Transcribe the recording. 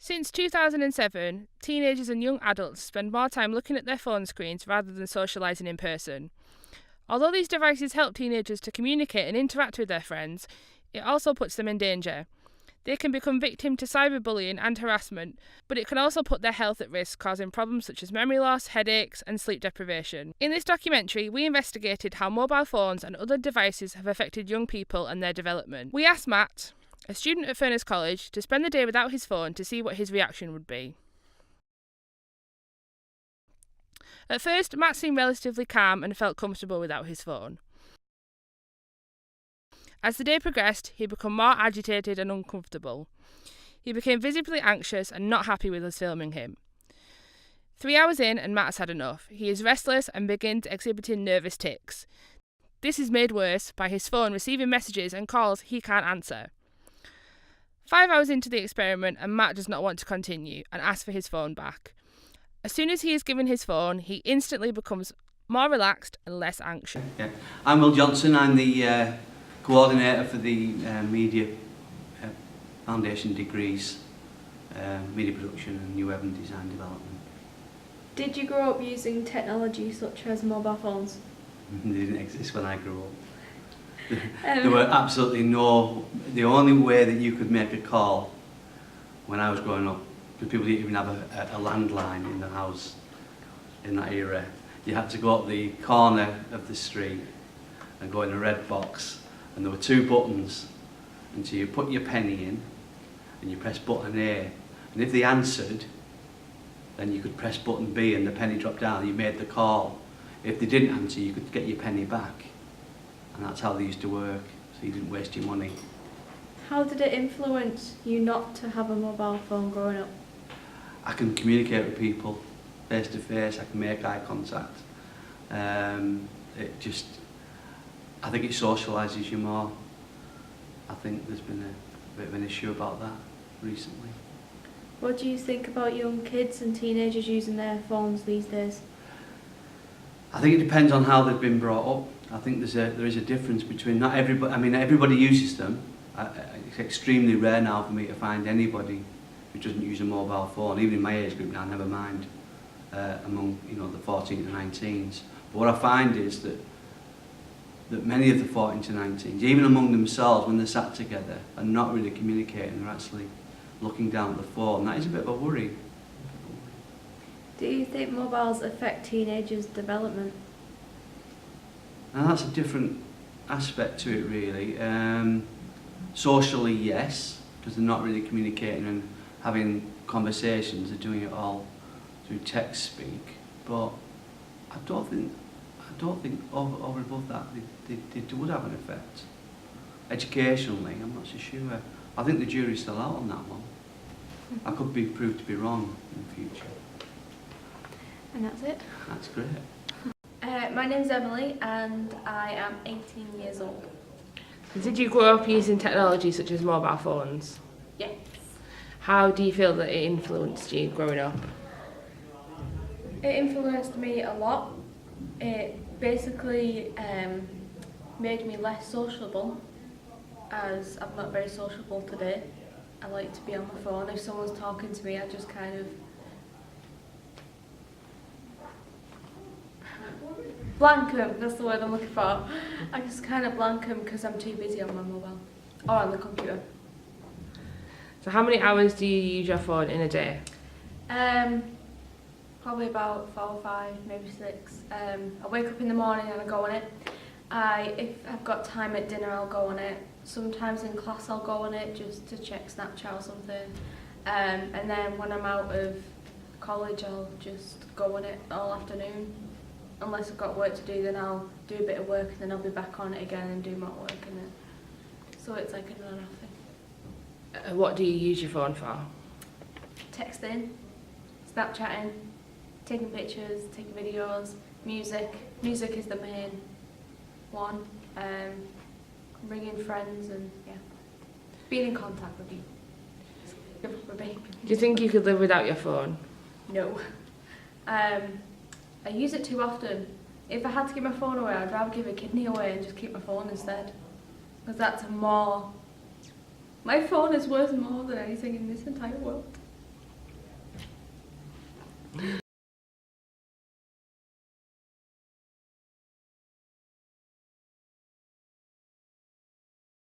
Since 2007, teenagers and young adults spend more time looking at their phone screens rather than socialising in person. Although these devices help teenagers to communicate and interact with their friends, it also puts them in danger. They can become victim to cyberbullying and harassment, but it can also put their health at risk, causing problems such as memory loss, headaches, and sleep deprivation. In this documentary, we investigated how mobile phones and other devices have affected young people and their development. We asked Matt, a student at Furness College, to spend the day without his phone to see what his reaction would be. At first, Matt seemed relatively calm and felt comfortable without his phone. As the day progressed, he became more agitated and uncomfortable. He became visibly anxious and not happy with us filming him. 3 hours in, and Matt has had enough. He is restless and begins exhibiting nervous tics. This is made worse by his phone receiving messages and calls he can't answer. 5 hours into the experiment, and Matt does not want to continue and asks for his phone back. As soon as he is given his phone, he instantly becomes more relaxed and less anxious. Yeah. I'm Will Johnson. I'm the coordinator for the Media Foundation degrees, Media Production and New Web and Design Development. Did you grow up using technology such as mobile phones? They didn't exist when I grew up. There were absolutely the only way that you could make a call when I was growing up, because people didn't even have a landline in the house in that era. You had to go up the corner of the street and go in a red box, and there were 2 buttons, and so you put your penny in and you press button A, and if they answered, then you could press button B and the penny dropped down, you made the call. If they didn't answer, you could get your penny back. And that's how they used to work, so you didn't waste your money. How did it influence you not to have a mobile phone growing up? I can communicate with people face to face, I can make eye contact. I think it socialises you more. I think there's been a bit of an issue about that recently. What do you think about young kids and teenagers using their phones these days? I think it depends on how they've been brought up. I think there is a difference between not everybody. I mean, everybody uses them. It's extremely rare now for me to find anybody who doesn't use a mobile phone, even in my age group now. Never mind among the 14 to 19s. But what I find is that many of the 14 to 19s, even among themselves, when they're sat together, are not really communicating. They're actually looking down at the phone. That is a bit of a worry. Do you think mobiles affect teenagers' development? And that's a different aspect to it, really. Socially, yes, because they're not really communicating and having conversations. They're doing it all through text speak. But I don't think over and above that they would have an effect. Educationally, I'm not so sure. I think the jury's still out on that one. I could be proved to be wrong in the future. And that's it? That's great. My name's Emily and I am 18 years old. Did you grow up using technology such as mobile phones? Yes. How do you feel that it influenced you growing up? It influenced me a lot. It basically made me less sociable, as I'm not very sociable today. I like to be on my phone. If someone's talking to me, I just kind of blank them, that's the word I'm looking for. I just kind of blank them because I'm too busy on my mobile or on the computer. So how many hours do you use your phone in a day? Probably about 4 or 5, maybe 6. I wake up in the morning and I go on it. If I've got time at dinner, I'll go on it. Sometimes in class I'll go on it just to check Snapchat or something. And then when I'm out of college, I'll just go on it all afternoon. Unless I've got work to do, then I'll do a bit of work and then I'll be back on it again and do more work. And then, so it's like an on and off thing. What do you use your phone for? Texting, Snapchatting, taking pictures, taking videos, music. Music is the main one. Ringing friends and being in contact with you. Do you think you could live without your phone? No. I use it too often. If I had to give my phone away, I'd rather give a kidney away and just keep my phone instead. Because that's more... My phone is worth more than anything in this entire world.